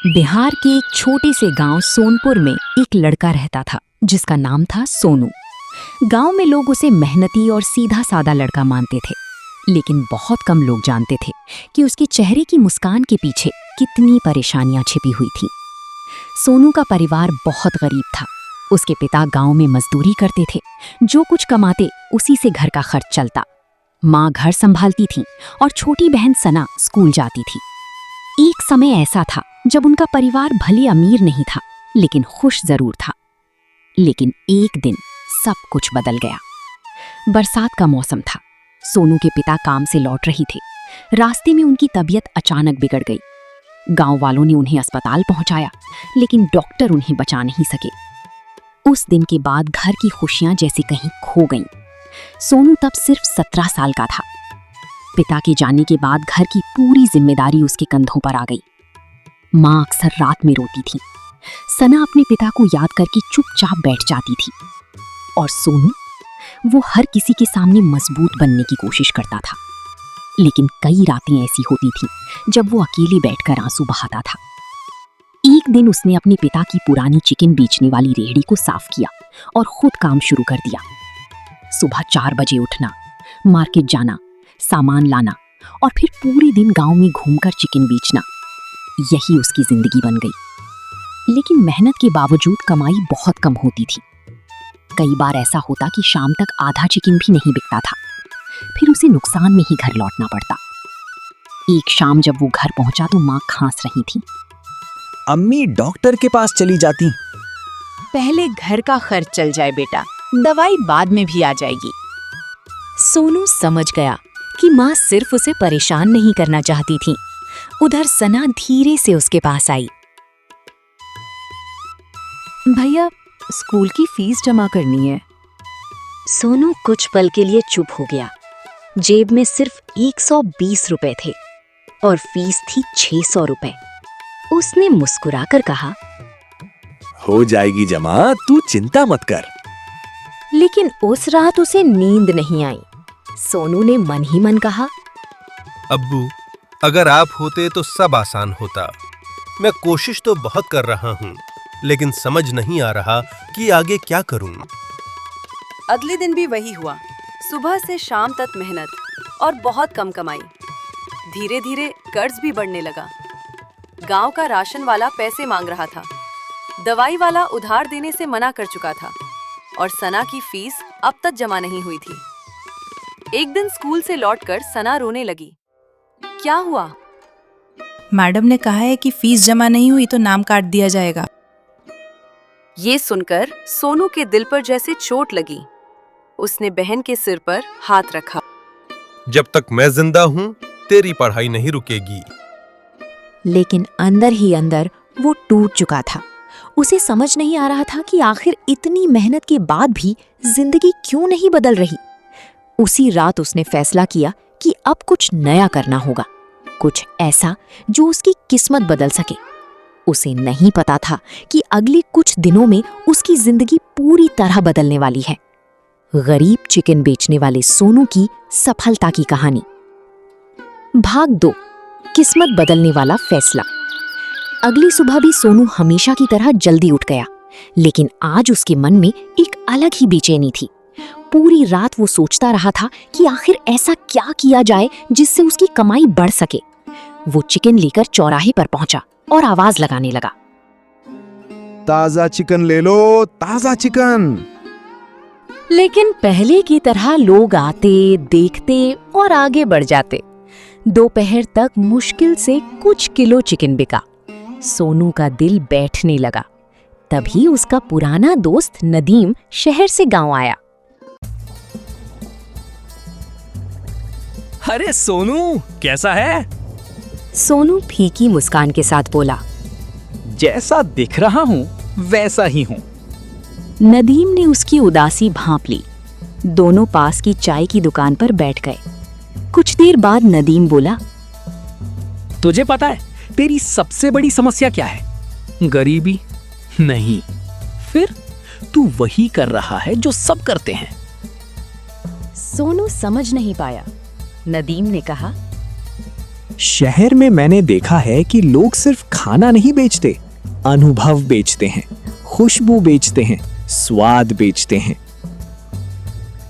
बिहार के एक छोटे से गांव सोनपुर में एक लड़का रहता था जिसका नाम था सोनू। गांव में लोग उसे मेहनती और सीधा साधा लड़का मानते थे, लेकिन बहुत कम लोग जानते थे कि उसके चेहरे की मुस्कान के पीछे कितनी परेशानियां छिपी हुई थीं। सोनू का परिवार बहुत गरीब था। उसके पिता गांव में मजदूरी करते थे, जो कुछ कमाते उसी से घर का खर्च चलता। माँ घर संभालती थी और छोटी बहन सना स्कूल जाती थी। एक समय ऐसा था जब उनका परिवार भले अमीर नहीं था, लेकिन खुश जरूर था। लेकिन एक दिन सब कुछ बदल गया। बरसात का मौसम था। सोनू के पिता काम से लौट रही थे। रास्ते में उनकी तबीयत अचानक बिगड़ गई। गांव वालों ने उन्हें अस्पताल पहुंचाया, लेकिन डॉक्टर उन्हें बचा नहीं सके। उस दिन के बाद घर की खुशियां जैसे कहीं खो गईं। सोनू तब सिर्फ 17 साल का था। पिता के जाने के बाद घर की पूरी जिम्मेदारी उसके कंधों पर आ गई। माँ अक्सर रात में रोती थी। सना अपने पिता को याद करके चुपचाप बैठ जाती थी। और सोनू, वो हर किसी के सामने मजबूत बनने की कोशिश करता था। लेकिन कई रातें ऐसी होती थीं जब वो अकेले बैठकर आंसू बहाता था। एक दिन उसने अपने पिता की पुरानी चिकन बेचने वाली रेहड़ी को साफ किया और खुद काम शुरू कर दिया। सुबह 4 बजे उठना, मार्केट जाना, सामान लाना और फिर पूरे दिन गांव में घूमकर चिकन बेचना, यही उसकी जिंदगी बन गई। लेकिन मेहनत के बावजूद कमाई बहुत कम होती थी। कई बार ऐसा होता कि शाम तक आधा चिकन भी नहीं बिकता था। फिर उसे नुकसान में ही घर लौटना पड़ता। एक शाम जब वो घर पहुंचा तो माँ खांस रही थी। अम्मी डॉक्टर के पास चली जाती। पहले घर का खर्च चल जाए बेटा, दवाई बाद में भी आ जाएगी। सोनू समझ गया कि माँ सिर्फ उसे परेशान नहीं करना चाहती थी। उधर सना धीरे से उसके पास आई। भैया, स्कूल की फीस जमा करनी है। सोनू कुछ पल के लिए चुप हो गया। जेब में सिर्फ 120 रुपए थे और फीस थी 600 रुपए। उसने मुस्कुराकर कहा, हो जाएगी जमा, तू चिंता मत कर। लेकिन उस रात उसे नींद नहीं आई। सोनू ने मन ही मन कहा, अब्बू, अगर आप होते तो सब आसान होता। मैं कोशिश तो बहुत कर रहा हूँ, लेकिन समझ नहीं आ रहा कि आगे क्या करूँ। अगले दिन भी वही हुआ। सुबह से शाम तक मेहनत और बहुत कम कमाई। धीरे धीरे कर्ज भी बढ़ने लगा। गांव का राशन वाला पैसे मांग रहा था। दवाई वाला उधार देने से मना कर चुका था और सना की फीस अब तक जमा नहीं हुई थी। एक दिन स्कूल से लौटकर सना रोने लगी। क्या हुआ? मैडम ने कहा है कि फीस जमा नहीं हुई तो नाम काट दिया जाएगा। ये सुनकर सोनू के दिल पर जैसे चोट लगी। उसने बहन के सिर पर हाथ रखा। जब तक मैं जिंदा हूँ, तेरी पढ़ाई नहीं रुकेगी। लेकिन अंदर ही अंदर वो टूट चुका था। उसे समझ नहीं आ रहा था कि आखिर इतनी मेहनत के बाद भी जिंदगी क्यों नहीं बदल रही। उसी रात उसने फैसला किया कि अब कुछ नया करना होगा, कुछ ऐसा जो उसकी किस्मत बदल सके। उसे नहीं पता था कि अगले कुछ दिनों में उसकी जिंदगी पूरी तरह बदलने वाली है। गरीब चिकन बेचने वाले सोनू की सफलता की कहानी। भाग 2, किस्मत बदलने वाला फैसला। अगली सुबह भी सोनू हमेशा की तरह जल्दी उठ गया, लेकिन आज उसके मन में एक अलग ही बेचैनी थी। पूरी रात वो सोचता रहा था कि आखिर ऐसा क्या किया जाए जिससे उसकी कमाई बढ़ सके। वो चिकन लेकर चौराहे पर पहुंचा और आवाज लगाने लगा, ताजा चिकन ले लो, ताजा चिकन। लेकिन पहले की तरह लोग आते, देखते और आगे बढ़ जाते। दोपहर तक मुश्किल से कुछ किलो चिकन बिका। सोनू का दिल बैठने लगा। तभी उसका पुराना दोस्त नदीम शहर से गांव आया। अरे सोनू, कैसा है? सोनू फीकी मुस्कान के साथ बोला, जैसा दिख रहा हूँ वैसा ही हूँ। नदीम ने उसकी उदासी भांप ली। दोनों पास की चाय की दुकान पर बैठ गए। कुछ देर बाद नदीम बोला, तुझे पता है तेरी सबसे बड़ी समस्या क्या है? गरीबी? नहीं। फिर तू वही कर रहा है जो सब करते हैं। सोनू समझ नहीं पाया। नदीम ने कहा, शहर में मैंने देखा है कि लोग सिर्फ खाना नहीं बेचते, अनुभव बेचते हैं, खुशबू बेचते हैं, स्वाद बेचते हैं।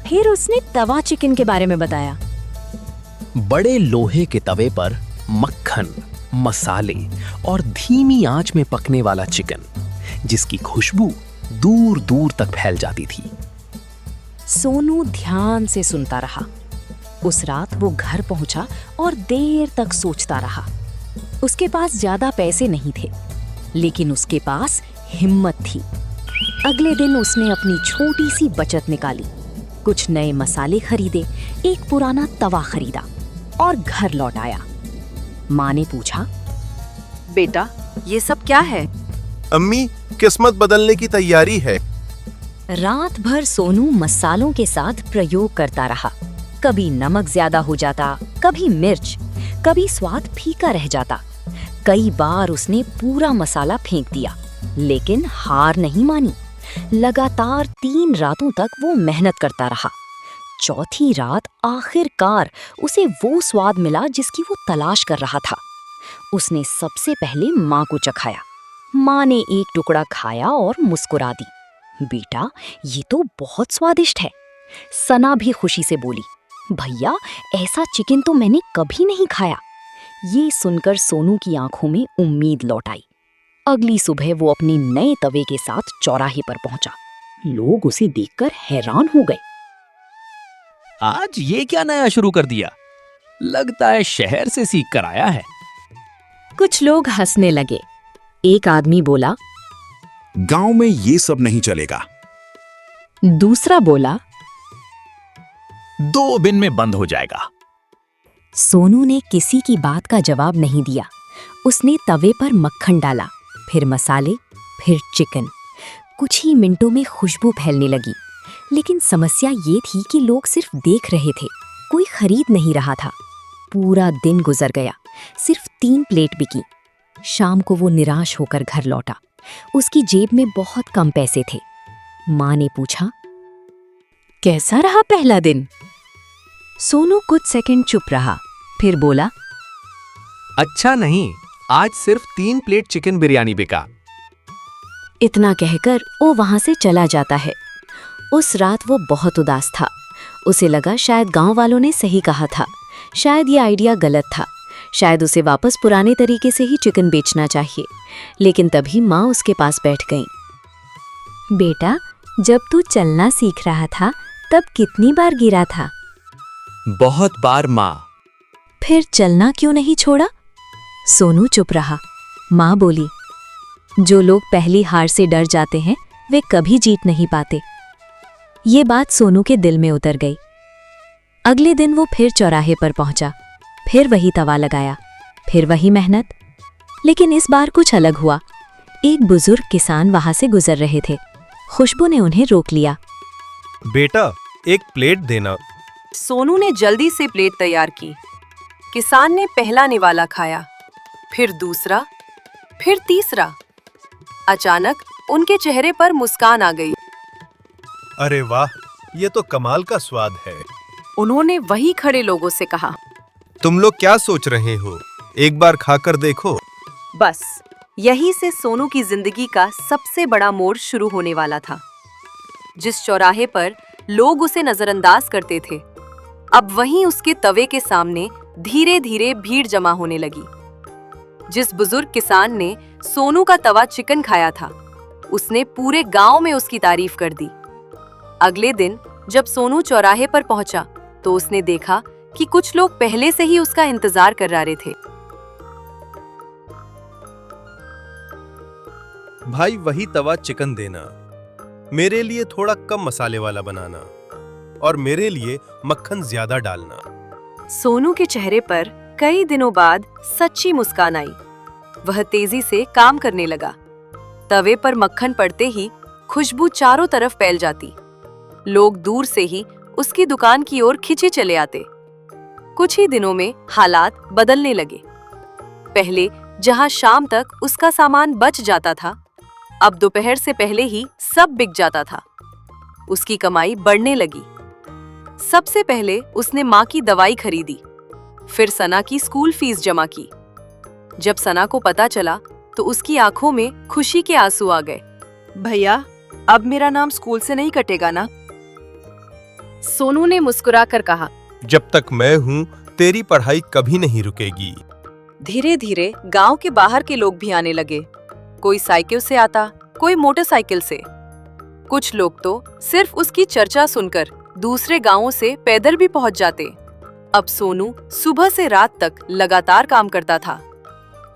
फिर उसने तवा चिकन के बारे में बताया। बड़े लोहे के तवे पर मक्खन, मसाले और धीमी आंच में पकने वाला चिकन, जिसकी खुशबू दूर दूर तक फैल जाती थी। सोनू ध्यान से सुनता रहा। उस रात वो घर पहुंचा और देर तक सोचता रहा। उसके पास ज्यादा पैसे नहीं थे, लेकिन उसके पास हिम्मत थी। अगले दिन उसने अपनी छोटी सी बचत निकाली, कुछ नए मसाले खरीदे, एक पुराना तवा खरीदा और घर लौट आया। माँ ने पूछा, बेटा ये सब क्या है? अम्मी, किस्मत बदलने की तैयारी है। रात भर सोनू मसालों के साथ प्रयोग करता रहा। कभी नमक ज्यादा हो जाता, कभी मिर्च, कभी स्वाद फीका रह जाता। कई बार उसने पूरा मसाला फेंक दिया, लेकिन हार नहीं मानी। लगातार 3 रातों तक वो मेहनत करता रहा। चौथी रात आखिरकार उसे वो स्वाद मिला जिसकी वो तलाश कर रहा था। उसने सबसे पहले माँ को चखाया। माँ ने एक टुकड़ा खाया और मुस्कुरा दी। बेटा, ये तो बहुत स्वादिष्ट है। सना भी खुशी से बोली, भैया ऐसा चिकन तो मैंने कभी नहीं खाया। ये सुनकर सोनू की आंखों में उम्मीद लौट आई। अगली सुबह वो अपने नए तवे के साथ चौराहे पर पहुंचा। लोग उसे देखकर हैरान हो गए। आज ये क्या नया शुरू कर दिया? लगता है शहर से सीख कर आया है। कुछ लोग हंसने लगे। एक आदमी बोला, गांव में ये सब नहीं चलेगा। दूसरा बोला, 2 दिन में बंद हो जाएगा। सोनू ने किसी की बात का जवाब नहीं दिया। उसने तवे पर मक्खन डाला, फिर मसाले, फिर चिकन। कुछ ही मिनटों में खुशबू फैलने लगी। लेकिन समस्या ये थी कि लोग सिर्फ देख रहे थे, कोई खरीद नहीं रहा था। पूरा दिन गुजर गया, सिर्फ 3 प्लेट बिकी। शाम को वो निराश होकर घर लौटा। उसकी जेब में बहुत कम पैसे थे। माँ ने पूछा, कैसा रहा पहला दिन? सोनू कुछ सेकंड चुप रहा, फिर बोला, अच्छा नहीं, आज सिर्फ 3 प्लेट चिकन बिरयानी बिका। इतना कहकर वो वहां से चला जाता है। उस रात वो बहुत उदास था। उसे लगा शायद गांव वालों ने सही कहा था, शायद ये आइडिया गलत था, शायद उसे वापस पुराने तरीके से ही चिकन बेचना चाहिए। लेकिन तभी माँ उसके पास बैठ गई। बेटा, जब तू चलना सीख रहा था तब कितनी बार गिरा था? बहुत बार माँ। फिर चलना क्यों नहीं छोड़ा? सोनू चुप रहा। माँ बोली, जो लोग पहली हार से डर जाते हैं वे कभी जीत नहीं पाते। ये बात सोनू के दिल में उतर गई। अगले दिन वो फिर चौराहे पर पहुंचा, फिर वही तवा लगाया, फिर वही मेहनत। लेकिन इस बार कुछ अलग हुआ। एक बुजुर्ग किसान वहां से गुजर रहे थे। खुशबू ने उन्हें रोक लिया। बेटा, एक प्लेट देना। सोनू ने जल्दी से प्लेट तैयार की। किसान ने पहला निवाला खाया, फिर दूसरा, फिर तीसरा। अचानक उनके चेहरे पर मुस्कान आ गई। अरे वाह, ये तो कमाल का स्वाद है। उन्होंने वही खड़े लोगों से कहा, तुम लोग क्या सोच रहे हो? एक बार खाकर देखो। बस यहीं से सोनू की जिंदगी का सबसे बड़ा मोड़ शुरू होने वाला था। जिस चौराहे पर लोग उसे नजरअंदाज करते थे, अब वहीं उसके तवे के सामने धीरे धीरे भीड़ जमा होने लगी। जिस बुजुर्ग किसान ने सोनू का तवा चिकन खाया था, उसने पूरे गांव में उसकी तारीफ कर दी। अगले दिन जब सोनू चौराहे पर पहुंचा तो उसने देखा कि कुछ लोग पहले से ही उसका इंतजार कर रहे थे। भाई, वही तवा चिकन देना। मेरे लिए थोड़ा कम मसाले वाला बनाना और मेरे लिए मक्खन ज्यादा डालना। सोनू के चेहरे पर कई दिनों बाद सच्ची मुस्कान आई। वह तेजी से काम करने लगा। तवे पर मक्खन पड़ते ही खुशबू चारों तरफ फैल जाती। लोग दूर से ही उसकी दुकान की ओर खिंचे चले आते। कुछ ही दिनों में हालात बदलने लगे। पहले जहां शाम तक उसका सामान बच जाता था, अब दोपहर से पहले ही सब बिक जाता था। उसकी कमाई बढ़ने लगी। सबसे पहले उसने माँ की दवाई खरीदी। फिर सना की स्कूल फीस जमा की। जब सना को पता चला तो उसकी आंखों में खुशी के आंसू आ गए। भैया, अब मेरा नाम स्कूल से नहीं कटेगा ना? सोनू ने मुस्कुराकर कहा। जब तक मैं हूँ तेरी पढ़ाई कभी नहीं रुकेगी। धीरे धीरे गांव के बाहर के लोग भी आने लगे। कोई साइकिल से आता, कोई मोटरसाइकिल से। कुछ लोग तो सिर्फ उसकी चर्चा सुनकर दूसरे गांवों से पैदल भी पहुंच जाते। अब सोनू सुबह से रात तक लगातार काम करता था,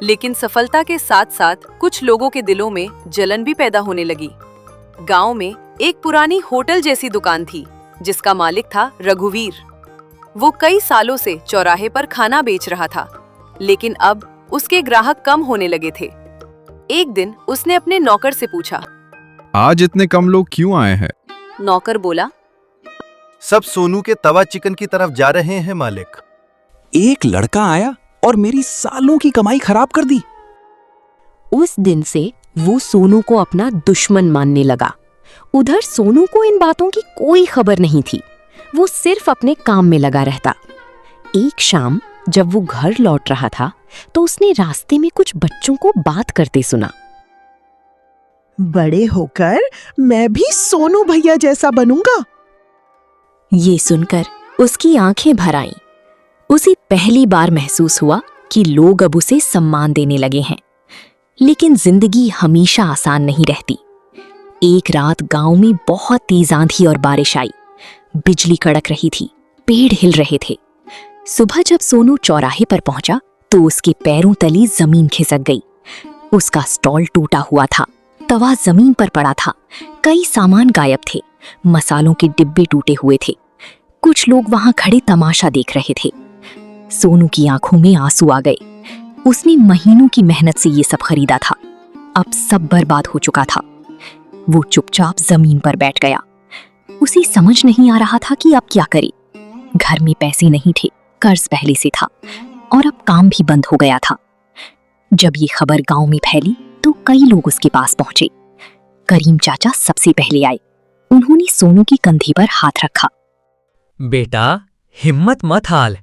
लेकिन सफलता के साथ साथ कुछ लोगों के दिलों में जलन भी पैदा होने लगी। गांव में एक पुरानी होटल जैसी दुकान थी जिसका मालिक था रघुवीर। वो कई सालों से चौराहे पर खाना बेच रहा था, लेकिन अब उसके ग्राहक कम होने लगे थे। एक दिन उसने अपने नौकर से पूछा, आज इतने कम लोग क्यों आए हैं? नौकर बोला, सब सोनू के तवा चिकन की तरफ जा रहे हैं मालिक। एक लड़का आया और मेरी सालों की कमाई खराब कर दी। उस दिन से वो सोनू को अपना दुश्मन मानने लगा। उधर सोनू को इन बातों की कोई खबर नहीं थी। वो सिर्फ अपने काम में लगा रहता। एक शाम जब वो घर लौट रहा था तो उसने रास्ते में कुछ बच्चों को बात करते सुना। बड़े होकर मैं भी सोनू भैया जैसा बनूंगा। ये सुनकर उसकी आंखें भर आईं। उसे पहली बार महसूस हुआ कि लोग अब उसे सम्मान देने लगे हैं। लेकिन जिंदगी हमेशा आसान नहीं रहती। एक रात गांव में बहुत तेज आंधी और बारिश आई। बिजली कड़क रही थी, पेड़ हिल रहे थे। सुबह जब सोनू चौराहे पर पहुंचा तो उसके पैरों तले जमीन खिसक गई। उसका स्टॉल टूटा हुआ था, तवा जमीन पर पड़ा था, कई सामान गायब थे, मसालों के डिब्बे टूटे हुए थे। कुछ लोग वहां खड़े तमाशा देख रहे थे। सोनू की आंखों में आंसू आ गए। उसने महीनों की मेहनत से ये सब खरीदा था, अब सब बर्बाद हो चुका था। वो चुपचाप जमीन पर बैठ गया। उसे समझ नहीं आ रहा था कि अब क्या करे। घर में पैसे नहीं थे, कर्ज पहले से था और अब काम भी बंद हो गया था। जब ये खबर गांव में फैली तो कई लोग उसके पास पहुंचे। करीम चाचा सबसे पहले आए। उन्होंने सोनू की कंधे पर हाथ रखा। बेटा, हिम्मत मत हाल,